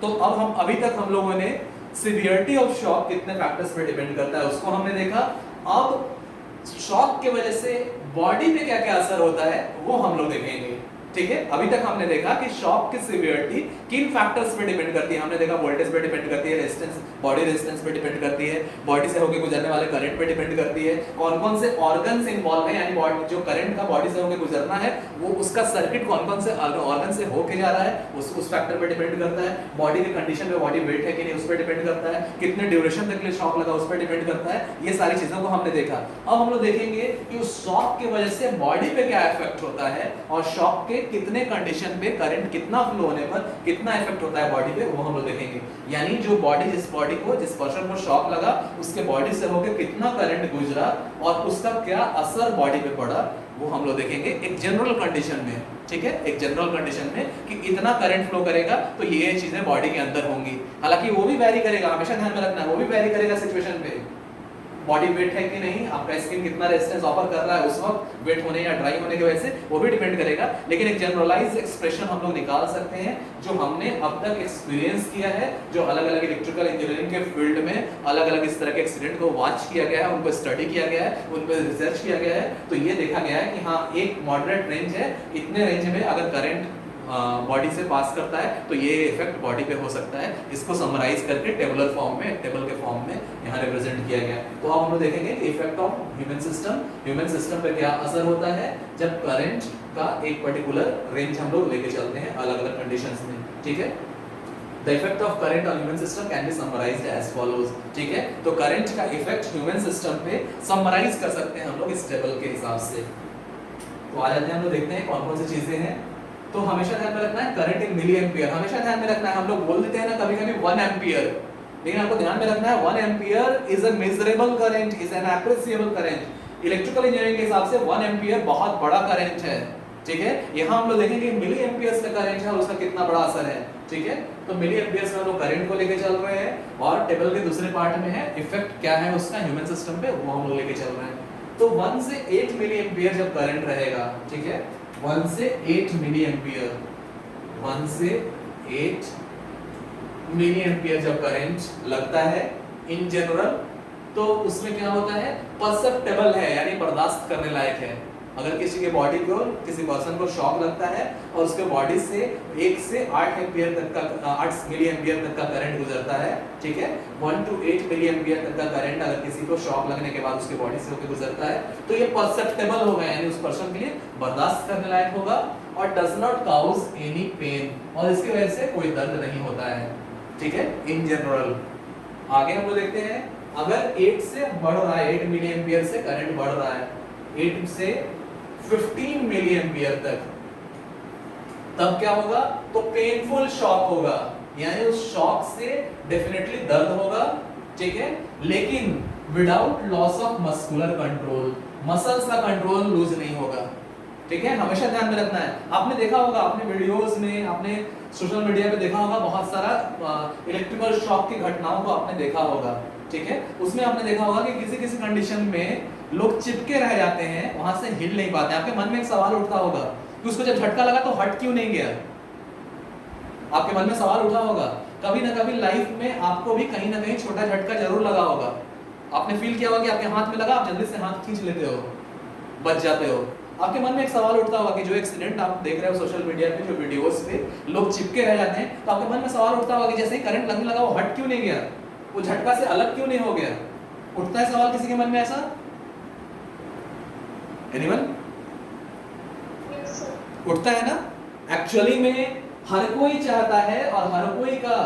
तो अब हम अभी तक हम लोगों ने सिवियरिटी ऑफ शॉक कितने फैक्टर्स पे डिपेंड करता है उसको हमने देखा। अब शॉक के वजह से बॉडी पे क्या क्या असर होता है वो हम लोग देखेंगे। ठीक है, अभी तक हमने देखा कि शॉक की सिवियरिटी किन फैक्टर्स पे डिपेंड करती है। हमने देखा वोल्टेज पे डिपेंड करती है, रेजिस्टेंस, बॉडी रेजिस्टेंस पे डिपेंड करती है, बॉडी से होकर गुजरने वाले करंट पे डिपेंड करती है, कौन कौन से ऑर्गन्स इन्वॉल्व है, यानी बॉडी जो करंट का बॉडी से होकर गुजरना है वो उसका सर्किट कौन कौन से ऑर्गन से होके जा रहा है उस फैक्टर पे डिपेंड करता है, बॉडी की कंडीशन पे, बॉडी वेट है कि नहीं उस पर डिपेंड करता है, कितने ड्यूरेशन तक के लिए शॉक लगा उस पर डिपेंड करता है। ये सारी चीजों को हमने देखा। अब हम लोग देखेंगे कि उस शॉक की वजह से बॉडी पे क्या इफेक्ट होता है और शॉक के कितने कंडीशन पे करंट कितना फ्लो होने पर कितना इफेक्ट होता है बॉडी पे, वो हम लोग देखेंगे। यानी जो बॉडी जिस पर्सन को शॉक लगा उसके बॉडी से होकर कितना करंट गुजरा और उसका क्या असर बॉडी पे पड़ा वो हम लोग देखेंगे एक जनरल कंडीशन में। ठीक है, एक जनरल कंडीशन में कि इतना करंट फ्लो करेगा तो ये चीजें बॉडी के अंदर होंगी। हालांकि वो भी वेरी करेगा, हमेशा ध्यान में रखना है, वो भी वेरी करेगा सिचुएशन पे, बॉडी वेट है कि नहीं, आपका स्किन कितना रेजिस्टेंस ऑफर कर रहा है उस वक्त, वेट होने या ड्राई होने की वजह से, वो भी डिपेंड करेगा। लेकिन एक जनरलाइज्ड एक्सप्रेशन हम लोग निकाल सकते हैं जो हमने अब तक एक्सपीरियंस किया है, जो अलग अलग इलेक्ट्रिकल इंजीनियरिंग के फील्ड में अलग अलग इस तरह के एक्सीडेंट को वॉच किया गया है, उनको स्टडी किया गया है, उन पर रिसर्च किया गया है, तो ये देखा गया है कि हाँ एक मॉडरेट रेंज है, इतने रेंज में अगर करंट बॉडी से पास करता है तो ये इफेक्ट बॉडी पे हो सकता है। इसको समराइज करके टेबुलर फॉर्म में, टेबल के फॉर्म में यहाँ रिप्रेजेंट किया गया। तो अब हम लोग देखेंगे कि इफेक्ट ऑफ ह्यूमन सिस्टम पे क्या असर होता है जब करंट का एक पर्टिकुलर रेंज हम लोग लेके चलते हैं अलग अलग कंडीशंस में। ठीक है, The effect of current on human system can be summarized as follows। ठीक है, तो करंट का इफेक्ट ह्यूमन सिस्टम पे समराइज कर सकते हैं हम लोग इस टेबल के हिसाब से। तो आ जाते हैं, हम लोग देखते हैं कौन कौन सी चीजें हैं। तो हमेशा ध्यान में रखना है करंट इन मिली एम्पियर, हमेशा ध्यान में रखना है। हम लोग बोल देते हैं ना कभी कभी 1 एम्पियर, लेकिन आपको ध्यान में रखना है 1 ampere is a measurable current, is an appreciable current. Electrical engineering के हिसाब से 1 एम्पियर बहुत बड़ा करंट है। ठीक है, यहाँ हम लोग देखेंगे मिली एम्पियर्स का करंट है और उसका कितना बड़ा असर है। ठीक है, तो मिली एम्पियर्स में हम लोग करंट को लेके चल रहे हैं और टेबल के दूसरे पार्ट में है इफेक्ट क्या है उसका ह्यूमन सिस्टम पे, वो हम लोग लेके चल रहे हैं। तो 1 से 8 मिली एम्पियर जब करंट रहेगा, ठीक है, 1 से 8 मिली एम्पियर, 1 से 8 मिली एम्पियर जब करंट लगता है इन जनरल, तो उसमें क्या होता है, परसेप्टेबल है, यानी बर्दाश्त करने लायक है। अगर किसी के बॉडी को, किसी पर्सन को शॉक लगता है और उसके बॉडी से 1 से 8 एम्पियर तक का 8 मिली एम्पियर तक का करंट गुजरता है, ठीक है, 1 to 8 मिली एम्पियर तक का करंट अगर किसी को शॉक लगने के बाद उसके बॉडी से होकर गुजरता है तो ये परसेप्टेबल होगा, यानी उस पर्सन के लिए बर्दाश्त करने लायक होगा और does not cause any pain, और इसकी वजह से कोई दर्द नहीं होता है। ठीक है, इन जनरल। आगे हम लोग देखते हैं, अगर 8 से बढ़ रहा है, 8 मिली एम्पियर से करंट बढ़ रहा है 8 से 15 मिली एम्पियर तक, तब क्या होगा, तो पेनफुल शॉक होगा, यानी उस शॉक से डेफिनेटली दर्द होगा। ठीक है, लेकिन without loss of muscular control, muscles का कंट्रोल लूज नहीं होगा। ठीक है, हमेशा ध्यान में रखना है। आपने देखा होगा, आपने वीडियोस में, आपने सोशल मीडिया पे देखा होगा, बहुत सारा इलेक्ट्रिकल शॉक की घटनाओं को आपने देखा होगा। ठीक है, उसमें आपने देखा होगा कि किसी किसी कंडीशन में लोग चिपके रह जाते हैं, वहां से हिल नहीं पाते। आपके मन में एक सवाल उठता होगा कि उसको जब झटका लगा तो हट क्यों नहीं गया। आपके मन में सवाल उठा होगा, कभी ना कभी लाइफ में आपको भी कहीं ना कहीं छोटा झटका जरूर लगा होगा। आपने फील किया होगा कि आपके हाथ में लगा, आप जल्दी से हाथ खींच लेते हो, बच जाते हो। आपके मन में एक सवाल उठता होगा कि जो एक्सीडेंट आप देख रहे हो सोशल मीडिया पे, जो वीडियोस पे लोग चिपके रह जाते हैं, तो आपके मन में सवाल उठता होगा कि जैसे ही करंट लगने लगा वो हट क्यों नहीं गया, वो झटका से अलग क्यों नहीं हो गया। उठता है सवाल किसी के मन में ऐसा? एनीवन? उठता है ना? एक्चुअली में हर कोई चाहता है और हर कोई का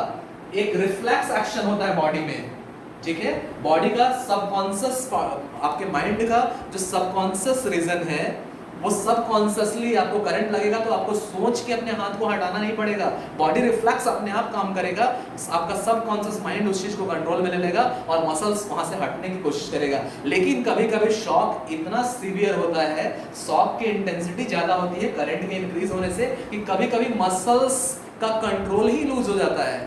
एक रिफ्लेक्स एक्शन होता है बॉडी में। ठीक है, बॉडी का सबकॉन्शियस, आपके माइंड का जो सबकॉन्शियस रीजन है, वो सबकॉन्शियसली आपको करंट लगेगा तो आपको सोच के अपने हाथ को हटाना नहीं पड़ेगा, बॉडी रिफ्लेक्स अपने आप काम करेगा, आपका सबकॉन्शियस माइंड उस चीज को कंट्रोल में ले लेगा और मसल्स वहां से हटने की कोशिश करेगा। लेकिन कभी कभी शॉक इतना सीवियर होता है, शॉक की इंटेंसिटी ज्यादा होती है करंट के इंक्रीज होने से, कि कभी कभी मसल्स का कंट्रोल ही लूज हो जाता है,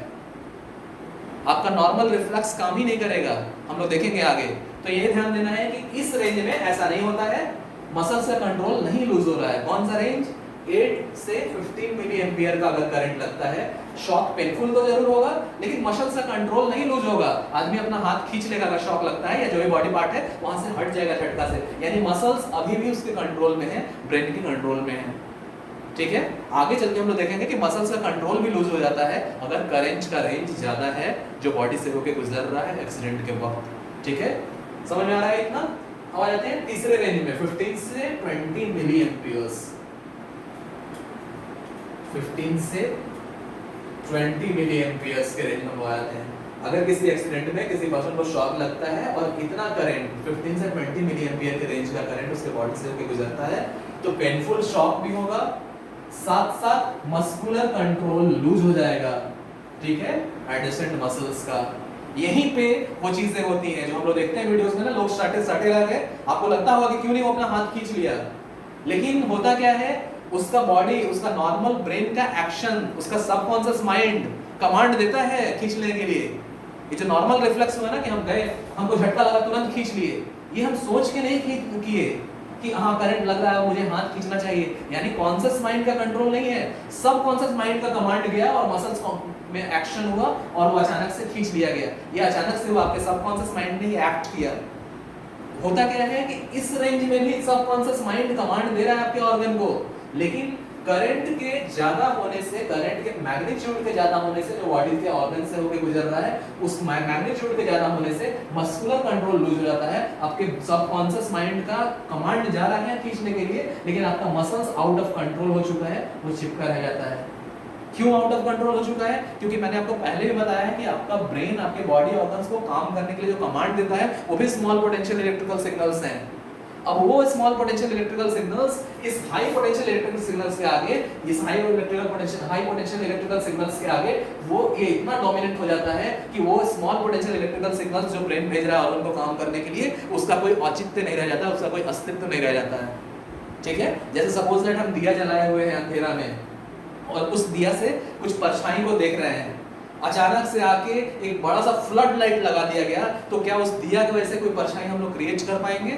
आपका नॉर्मल रिफ्लेक्स काम ही नहीं करेगा। हम लोग देखेंगे आगे। तो ये ध्यान देना है कि इस रेंज में ऐसा नहीं होता है, मसल्स का कंट्रोल नहीं लूज हो रहा है। कौन सा रेंज? 8 से 15 मिली एम्पियर का अगर करंट लगता है, शॉक पेनफुल तो जरूर होगा, लेकिन मसल्स का कंट्रोल नहीं लूज होगा। आदमी अपना हाथ खींच लेगा अगर शॉक लगता है, या जो भी बॉडी पार्ट है वहां से हट जाएगा झटका से, यानी मसल्स अभी भी उसके कंट्रोल में है, ब्रेन के कंट्रोल में है। ठीक है, आगे चल के हम लोग देखेंगे कि मसल्स का कंट्रोल भी लूज हो जाता है अगर करंट का रेंज ज्यादा है जो बॉडी से होके गुजर रहा है एक्सीडेंट के वक्त। ठीक है, समझ में आ रहा है इतना? अब आ जाते हैं तीसरे रेंज में, 15 से 20 मिली एम्पियर्स। 15 से 20 मिली एम्पियर्स के रेंज में वो आते हैं। अगर किसी एक्सीडेंट में किसी पर्सन को शॉक लगता है और इतना करंट 15 से 20 मिली एम्पियर के रेंज का करंट उसके बॉडी से होकर गुजरता है, तो पेनफुल शॉक भी होगा, साथ साथ मस्कुलर कंट्रोल लूज हो जाएगा। ठीक है, एडजेसेंट मसल्स का। यहीं पे वो चीजें होती हैं जो हम लोग देखते हैं वीडियोस में ना, लोग सटे रह गए, आपको लगता होगा कि क्यों नहीं वो अपना हाथ खींच लिया, लेकिन होता क्या है, उसका बॉडी, उसका नॉर्मल ब्रेन का एक्शन, उसका सबकॉन्शियस माइंड कमांड देता है खींचने के लिए। ये जो नॉर्मल रिफ्लेक्स हुआ ना कि हम गए, हमको झटका लगा, तुरंत खींच लिए, ये हम सोच के नहीं किए कि हाँ करंट लग रहा है मुझे हाथ खींचना चाहिए, यानी कॉन्शियस माइंड का कंट्रोल नहीं है, सब कॉन्शियस माइंड का कमांड गया और मसल्स में एक्शन हुआ और वो अचानक से खींच लिया गया। ये अचानक से वो आपके सबकॉन्शियस माइंड ने एक्ट किया। होता क्या है कि इस रेंज में भी सबकॉन्शियस माइंड कमांड दे रहा है आपके ऑर्गन को, लेकिन करंट के ज्यादा होने से, करंट के मैग्नीट्यूड के ज्यादा होने से, जो बॉडी के ऑर्गन से होकर गुजर रहा है, उस मैग्नीट्यूड के ज्यादा होने से मस्कुलर कंट्रोल लूज हो जाता है। आपके सबकॉन्शियस माइंड का कमांड जा रहा है खींचने के लिए, लेकिन आपका मसल्स आउट ऑफ कंट्रोल हो चुका है, वो चिपका रह जाता है। क्यों आउट ऑफ कंट्रोल हो चुका है? क्योंकि मैंने आपको पहले भी बताया है कि आपका ब्रेन आपके बॉडी ऑर्गन्स को काम करने के लिए जो कमांड देता है वो भी स्मॉल पोटेंशियल इलेक्ट्रिकल सिग्नल्स हैं। अब वो स्मॉल पोटेंशियल इलेक्ट्रिकल सिग्नल्स इस हाई पोटेंशियल इलेक्ट्रिकल सिग्नल्स के आगे, इस हाई पोटेंशियल इलेक्ट्रिकल सिग्नल्स के आगे वो ये इतना डोमिनेंट हो जाता है कि वो स्मॉल पोटेंशियल इलेक्ट्रिकल सिग्नल्स जो ब्रेन भेज रहा है ऑर्गन को काम करने के लिए, उसका कोई औचित्य नहीं रह जाता, उसका कोई अस्तित्व नहीं रह जाता है। ठीक है, जैसे सपोज दैट हम दिया जलाए हुए हैं अंधेरा में और उस दिया से कुछ परछाई को देख रहे हैं, अचानक से आके एक बड़ा सा फ्लड लाइट लगा दिया गया, तो क्या उस दिया की वजह से कोई परछाई हम लोग क्रिएट कर पाएंगे?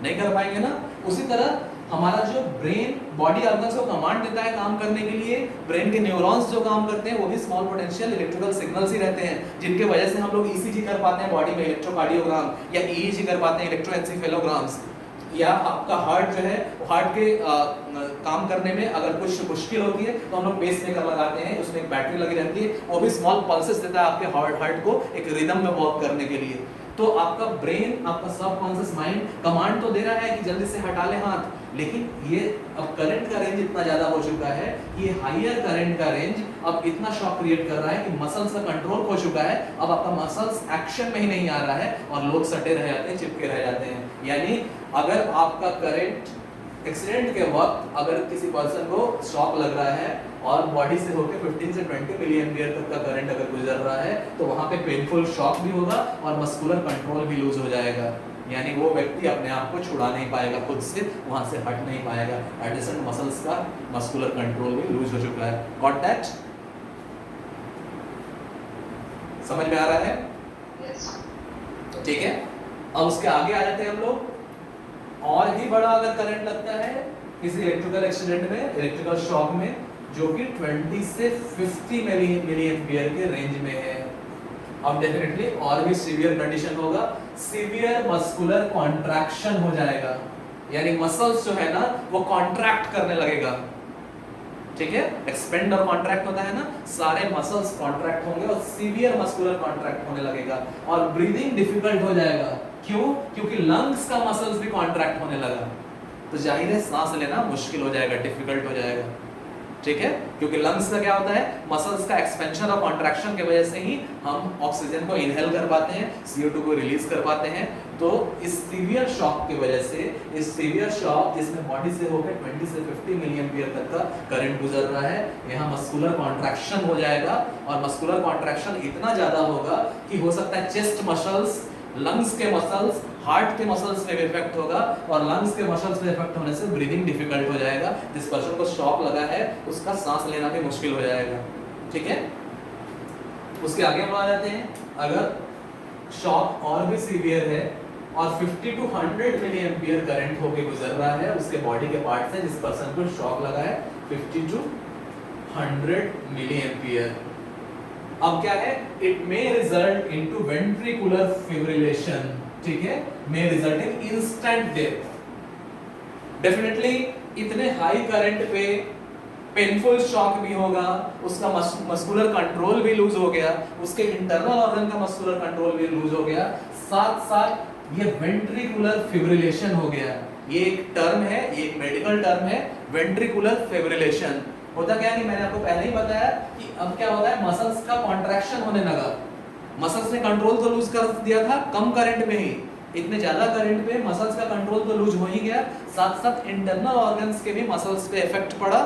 नहीं कर पाएंगे ना। उसी तरह हमारा जो ब्रेन बॉडी ऑर्गन्स को कमांड देता है काम करने के लिए, ब्रेन के न्यूरॉन्स जो काम करते हैं वो भी स्मॉल पोटेंशियल इलेक्ट्रिकल सिग्नल्स ही रहते हैं, जिनके वजह से हम लोग ईसीजी कर पाते हैं बॉडी में, इलेक्ट्रोकार्डियोग्राम, या ईईजी कर पाते हैं, इलेक्ट्रोएन्सेफेलोग्राम्स, या आपका हार्ट जो है, हार्ट के काम करने में अगर कुछ मुश्किल होती है तो हम लोग पेसमेकर लगाते हैं, उसमें एक बैटरी लगी रहती है, वो भी स्मॉल पल्सेस देता है आपके हार्ट को एक रिदम में वर्क करने के लिए। तो आपका ब्रेन, आपका सबकॉन्शियस माइंड कमांड तो दे रहा है कि जल्दी से हटा ले हाथ, लेकिन ये अब करंट का रेंज इतना ज्यादा हो चुका है कि ये हाईयर करंट का रेंज अब इतना शॉक क्रिएट कर रहा है कि मसल्स का कंट्रोल खो चुका है। अब आपका मसल्स एक्शन में ही नहीं आ रहा है और लोग सटे रह जाते हैं, चिपके रह जाते हैं। यानी अगर आपका करंट एक्सीडेंट के वक्त अगर किसी पर्सन को शॉक लग रहा है और बॉडी से होकर 15 से 20 मिली एम्पियर तक का करंट अगर गुजर रहा है, तो वहां पे पेनफुल शॉक भी होगा और मस्कुलर कंट्रोल भी लूज हो जाएगा, यानी वो व्यक्ति अपने आप को छुड़ा नहीं पाएगा, खुद से वहां से हट नहीं पाएगा। एडजेसेंट मसल्स का मस्कुलर कंट्रोल भी लूज हो चुका है। Got that? समझ में आ रहा है? ठीक है, अब उसके आगे आ जाते हैं हम लोग। और भी बड़ा अगर करंट लगता है किसी इलेक्ट्रिकल एक्सीडेंट में, इलेक्ट्रिकल शॉक में, जो कि 20 से 50 मिली एम्पियर के रेंज में है, अब डेफिनेटली और भी सीवियर कंडीशन होगा, सीवियर मस्कुलर कॉन्ट्रैक्शन हो जाएगा, यानी मसल्स जो है ना वो कॉन्ट्रैक्ट करने लगेगा। ठीक है, एक्सपेंड और कॉन्ट्रैक्ट होता है ना, सारे मसल्स कॉन्ट्रैक्ट होंगे और सीवियर मस्कुलर कॉन्ट्रैक्ट होने लगेगा और ब्रीदिंग डिफिकल्ट हो जाएगा। क्यों? क्योंकि लंग्स का मसल्स भी कॉन्ट्रैक्ट होने लगा, तो जाहिर है सांस लेना मुश्किल हो जाएगा, डिफिकल्ट हो जाएगा। ठीक है, क्योंकि लंग्स का क्या होता है, मसल्स का एक्सपेंशन और कॉन्ट्रैक्शन की वजह से ही हम ऑक्सीजन को इनहेल कर पाते हैं, CO2 को रिलीज कर पाते हैं। तो इस सीवियर शॉक की वजह से, इस सीवियर शॉक जिसमें बॉडी से होकर 20 से 50 मिली एम्पियर तक का करंट गुजर रहा है, यहाँ मस्कुलर कॉन्ट्रैक्शन हो जाएगा और मस्कुलर कॉन्ट्रैक्शन इतना ज्यादा होगा कि हो सकता है चेस्ट मसल्स, लंग्स के मसल्स, हार्ट के मसल्स में इफेक्ट होगा और लंग्स के मसल्स में इफेक्ट होने से ब्रीदिंग डिफिकल्ट हो जाएगा। जिस पर्सन को शॉक लगा है उसका सांस लेना भी मुश्किल हो जाएगा। ठीक है, उसके आगे हम आ जाते हैं। अगर शॉक और भी सीवियर है और 50 to 100 मिली एम्पियर करंट होके गुजर रहा है उसके बॉडी के पार्ट से, जिस पर्सन को शॉक लगा है 50 to 100 मिली एम्पियर। अब क्या है, it may result into ventricular fibrillation, ठीक है, may result in instant death. Definitely इतने हाई करंट पे पेनफुल शॉक भी होगा, उसका मस्कुलर कंट्रोल भी लूज हो गया, उसके इंटरनल ऑर्गन का मस्कुलर कंट्रोल भी लूज हो गया, साथ साथ ये वेंट्रिकुलर फिब्रिलेशन हो गया। ये एक टर्म है, ये एक मेडिकल टर्म है, वेंट्रिकुलर फिब्रिलेशन। होता क्या है कि मैंने आपको पहले ही बताया कि अब क्या होता है, मसल्स का कॉन्ट्रैक्शन होने लगा, मसल्स ने कंट्रोल तो लूज कर दिया था कम करंट में ही, इतने ज्यादा करंट पे मसल्स का कंट्रोल तो लूज हो ही गया, साथ साथ इंटरनल ऑर्गन्स के भी मसल्स पे इफेक्ट पड़ा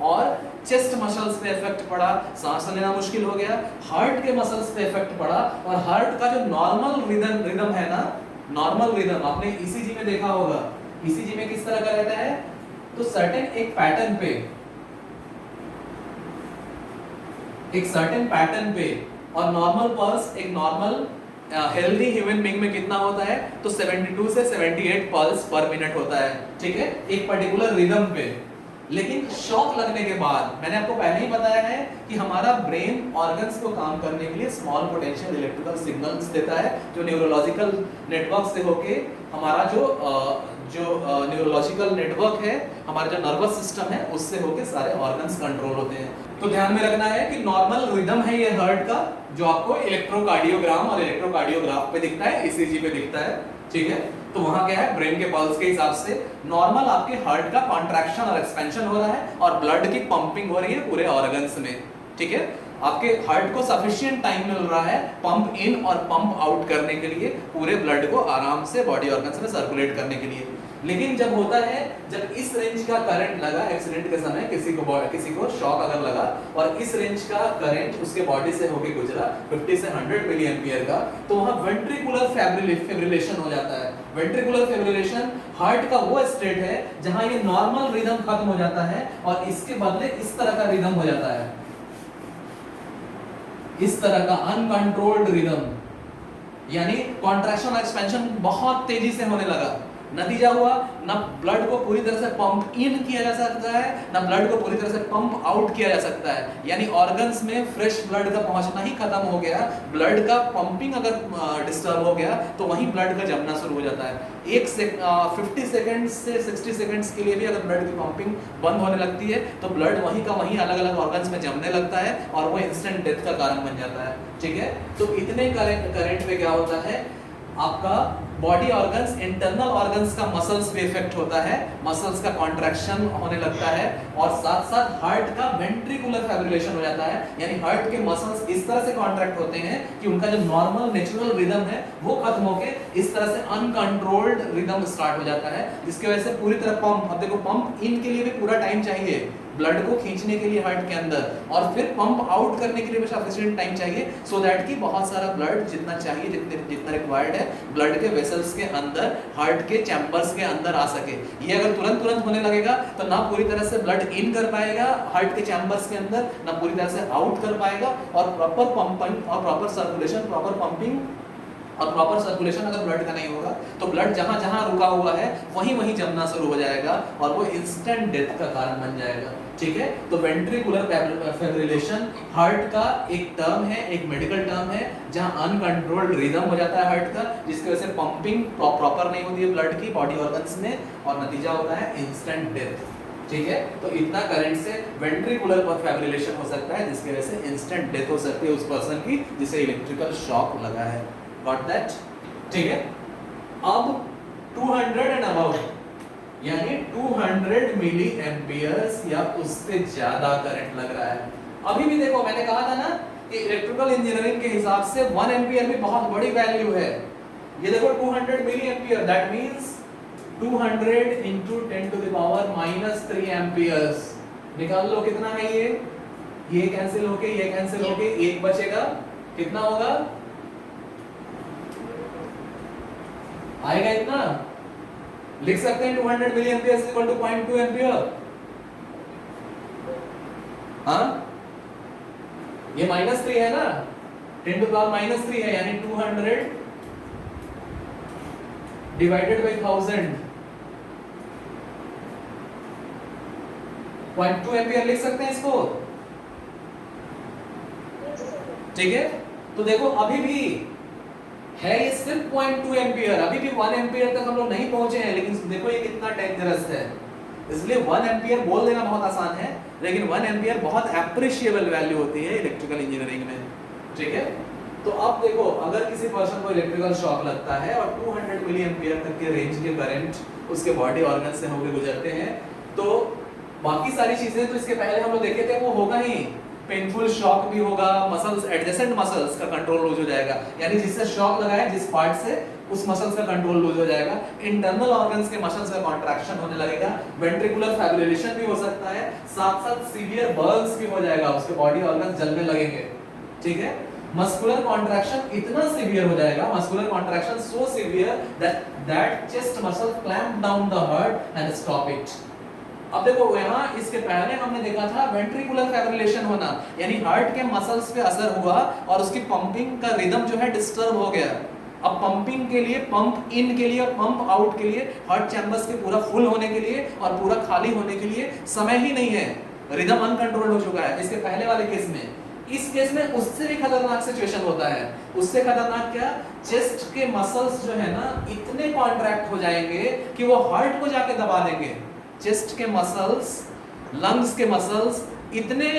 और चेस्ट मसल्स पे इफेक्ट पड़ा, सांस लेना मुश्किल हो गया, हार्ट के मसल्स पे इफेक्ट पड़ा। और हार्ट का जो नॉर्मल रिदम है ना, नॉर्मल रिदम आपने ईसीजी में देखा होगा, ईसीजी में किस तरह का रहता है, तो सर्टेन एक सर्टेन पैटर्न पे और नॉर्मल पल्स, एक नॉर्मल हेल्दी ह्यूमन बीइंग में कितना होता है, तो 72 से 78 पल्स पर मिनट होता है, ठीक है, एक पर्टिकुलर रिदम पे। लेकिन शॉक लगने के बाद, मैंने आपको पहले ही बताया है कि हमारा ब्रेन ऑर्गन्स को काम करने के लिए स्मॉल पोटेंशियल इलेक्ट्रिकल सिग्नल्स देता है, जो न्यूरोलॉजिकल नेटवर्क से होके हमारा जो न्यूरोलॉजिकल नेटवर्क है, हमारा जो नर्वस सिस्टम है, उससे होके सारे ऑर्गन्स कंट्रोल होते हैं। तो ध्यान में रखना है कि नॉर्मल रिदम है ये हार्ट का, जो आपको इलेक्ट्रोकार्डियोग्राम और इलेक्ट्रोकार्डियोग्राफ पे दिखता है, ईसीजी पे दिखता है, ठीक है। तो वहां क्या है, ब्रेन के पल्स के हिसाब से नॉर्मल आपके हार्ट का कॉन्ट्रैक्शन और एक्सपेंशन हो रहा है और ब्लड की पंपिंग हो रही है पूरे ऑर्गन्स में, ठीक है। आपके हार्ट को सफिशिएंट टाइम मिल रहा है पंप इन और पंप आउट करने के लिए, पूरे ब्लड को आराम से बॉडी ऑर्गन्स में सर्कुलेट करने के लिए। लेकिन जब होता है, जब इस रेंज का करंट लगा एक्सीडेंट के समय, किसी को शॉक अगर लगा और इस रेंज का करंट उसके बॉडी से होके गुजरा 50 से 100 मिली एम्पियर का, तो वहां वेंट्रिकुलर फिब्रिलेशन हो जाता है। वेंट्रिकुलर फिब्रिलेशन हार्ट का वो स्टेट है जहां ये नॉर्मल रिदम खत्म हो जाता है और इसके बदले इस तरह का रिदम हो जाता है, इस तरह का अनकंट्रोल्ड रिदम, यानी कॉन्ट्रैक्शन और एक्सपेंशन बहुत तेजी से होने लगा। नतीजा हुआ, ना ब्लड को पूरी तरह से पंप इन किया जा सकता है, ना ब्लड को पूरी तरह से पंप आउट किया जा सकता है, यानी ऑर्गन्स में फ्रेश ब्लड का पहुंचना ही खत्म हो गया। ब्लड का पंपिंग अगर डिस्टर्ब हो गया तो वहीं ब्लड का जमना शुरू हो जाता है। 50 सेकंड से 60 सेकंड्स के लिए भी अगर ब्लड की पंपिंग बंद होने लगती है तो ब्लड वहीं का वहीं अलग अलग ऑर्गन्स में जमने लगता है और वो इंस्टेंट डेथ का कारण बन जाता है, ठीक है। तो इतने करंट पे क्या होता है, आपका बॉडी ऑर्गन्स, इंटरनल ऑर्गन्स का मसल्स पे इफेक्ट होता है, मसल्स का कॉन्ट्रैक्शन होने लगता है और साथ साथ हार्ट का वेंट्रिकुलर फाइब्रिलेशन हो जाता है, यानी हार्ट के मसल्स इस तरह से कॉन्ट्रैक्ट होते हैं कि उनका जो नॉर्मल नेचुरल रिदम है वो खत्म होके इस तरह से अनकंट्रोल्ड रिदम स्टार्ट हो जाता है, जिसकी वजह से पूरी तरह पंप, अब देखो पंप इन के लिए भी पूरा टाइम चाहिए, ब्लड को खींचने के लिए हार्ट के अंदर, और फिर पंप आउट करने के लिए भी सफिशिएंट टाइम चाहिए, सो दैट कि बहुत सारा ब्लड जितना चाहिए, जितना रिक्वायर्ड है ब्लड के वेसल्स के अंदर, हार्ट के चैम्बर्स के अंदर आ सके। ये अगर तुरंत होने लगेगा तो ना पूरी तरह से ब्लड इन कर पाएगा हार्ट के चैम्बर्स के अंदर, ना पूरी तरह से आउट कर पाएगा, और प्रॉपर पंपिंग और प्रॉपर सर्कुलेशन, प्रॉपर पंपिंग और प्रॉपर सर्कुलेशन अगर ब्लड का नहीं होगा तो ब्लड जहां जहां रुका हुआ है वहीं जमना शुरू हो जाएगा और वो इंस्टेंट डेथ का कारण बन जाएगा, ठीक है। तो वेंट्रिकुलर फिब्रिलेशन हार्ट का एक टर्म है, एक मेडिकल टर्म है, जहां अनकंट्रोल्ड रिदम हो जाता है हार्ट का, जिसकी वजह से पंपिंग प्रॉपर नहीं होती है ब्लड की बॉडी ऑर्गन्स में और नतीजा होता है इंस्टेंट डेथ, ठीक है। तो इतना करंट से वेंट्रिकुलर फाइब्रिलेशन हो सकता है, जिसकी वजह से इंस्टेंट डेथ हो सकती है उस पर्सन की जिसे इलेक्ट्रिकल शॉक लगा है। Got that? ठीक है। अब 200 एंड अबव, यानी 200 मिली एम्पियर्स या उससे ज्यादा करंट लग रहा है। अभी भी देखो, मैंने कहा था ना कि इलेक्ट्रिकल इंजीनियरिंग के हिसाब से 1 एम्पियर भी बहुत बड़ी वैल्यू है। ये देखो 200 milli ampere, that means 200 into 10 to the power -3 amperes. निकाल लो कितना है ये कैंसिल होके ये कैंसिल होके एक बचेगा, कितना होगा, आएगा इतना, लिख सकते हैं 200 milli ampere is equal to 0.2 ampere. हाँ, ये -3 है ना, 10 to the power -3 है, यानी 200 डिवाइडेड बाय 1000, 0.2 एम्पियर लिख सकते हैं इसको, ठीक है। तो देखो अभी भी है ये सिर्फ 0.2 एम्पियर, अभी भी 1 एम्पियर तक हम लोग नहीं पहुंचे हैं, लेकिन देखो ये कितना डेंजरस है। इसलिए 1 एम्पियर बोल देना बहुत आसान है, लेकिन 1 एम्पियर बहुत एप्रिशिएबल वैल्यू होती है इलेक्ट्रिकल इंजीनियरिंग में, ठीक है। तो अब देखो अगर किसी पर्सन को इलेक्ट्रिकल शॉक लगता है और 200 मिली एम्पियर तक के रेंज के करंट उसके बॉडी ऑर्गन से होकर गुजरते हैं, तो बाकी सारी चीजें तो इसके पहले हम लोग देखे थे वो होगा ही, पेनफुल शॉक भी होगा, मसल्स एडजेसेंट मसल्स का कंट्रोल लूज हो जाएगा, यानी जिससे शॉक लगा है जिस पार्ट से उस मसल्स का कंट्रोल लूज हो जाएगा, इंटरनल ऑर्गन्स के मसल्स का कॉन्ट्रैक्शन होने लगेगा, वेंट्रिकुलर फाइब्रिलेशन भी हो सकता है, साथ साथ सीवियर बर्न्स भी हो जाएगा, उसके बॉडी ऑर्गन्स जलने लगेंगे, ठीक है। मस्कुलर कॉन्ट्रैक्शन इतना सीवियर हो जाएगा, muscular contraction so severe that chest muscle clamp down the heart and stop it. अब देखो यहाँ इसके पहले हमने देखा था वेंट्रिकुलर फाइब्रिलेशन होना, यानी हार्ट के मसल्स पे असर हुआ और उसकी पंपिंग का रिदम जो है डिस्टर्ब हो गया। अब पंपिंग के लिए, पंप इन के लिए, पंप आउट के लिए, हार्ट चैम्बर्स के पूरा फुल होने के लिए और पूरा खाली होने के लिए समय ही नहीं है, रिदम अनकंट्रोल्ड हो चुका है। इसके पहले वाले केस में, इस केस में उससे भी खतरनाक सिचुएशन होता है। उससे खतरनाक क्या, चेस्ट के मसल्स जो है ना इतने कॉन्ट्रैक्ट हो जाएंगे कि वो हार्ट को जाके दबा देंगे। चेस्ट के मसल्स, लंग्स के मसल्स इतने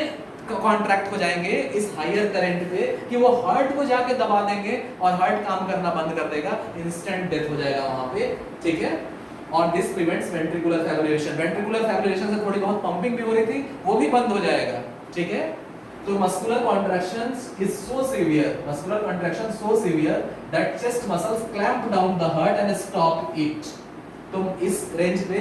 कॉन्ट्रैक्ट हो जाएंगे इस हायर करंट पे कि वो हार्ट को जाके दबा देंगे और हार्ट काम करना बंद कर देगा, इंस्टेंट डेथ हो जाएगा वहां पे, ठीक है। और this prevents ventricular fibrillation. Ventricular fibrillation से थोड़ी बहुत पंपिंग भी हो रही थी, वो भी बंद हो जाएगा, ठीक है। तो muscular contractions is so severe, muscular contraction so severe that chest muscles clamp down the heart and stop it। तो इस रेंज पे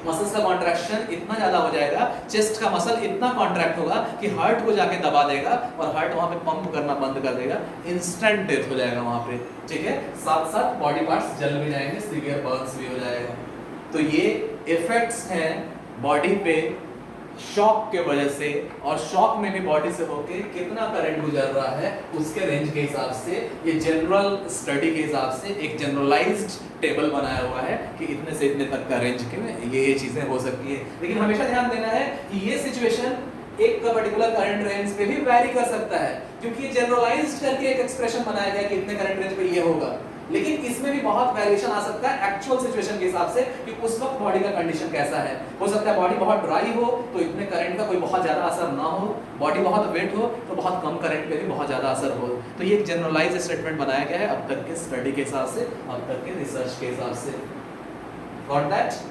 मसल्स का कॉन्ट्रैक्शन इतना ज्यादा हो जाएगा, चेस्ट का मसल इतना कॉन्ट्रैक्ट होगा कि हार्ट को जाके दबा देगा और हार्ट वहां पे पंप करना बंद कर देगा, इंस्टेंट डेथ हो जाएगा वहां पे, ठीक है। साथ साथ बॉडी पार्ट्स जल भी जाएंगे, सीवियर बर्न्स भी हो जाएगा। तो ये इफेक्ट्स हैं बॉडी पे शॉक के वजह से, और शॉक में भी बॉडी से होके कितना करंट गुजर रहा है उसके रेंज के हिसाब से ये जनरल स्टडी के हिसाब से एक जनरलाइज्ड टेबल बनाया हुआ है कि इतने से इतने तक का रेंज के में ये चीजें हो सकती है। लेकिन हमेशा ध्यान देना है कि ये सिचुएशन एक पर्टिकुलर करंट रेंज पे भी वैरी कर सकता है, क्योंकि जनरलाइज्ड करके एक एक्सप्रेशन बनाया गया कि इतने करंट रेंज पे ये होगा, लेकिन इसमें भी बहुत वेरिएशन आ सकता है एक्चुअल सिचुएशन के हिसाब से कि उस वक्त बॉडी का कंडीशन कैसा है। हो सकता है बॉडी बहुत ड्राई हो तो इतने करंट का कोई बहुत ज्यादा असर ना हो, बॉडी बहुत वेट हो तो बहुत कम करंट पे भी बहुत ज्यादा असर हो। तो ये एक जनरलाइज्ड स्टेटमेंट बनाया गया है अब तक के स्टडी के हिसाब से, अब तक के रिसर्च के हिसाब से। Got that?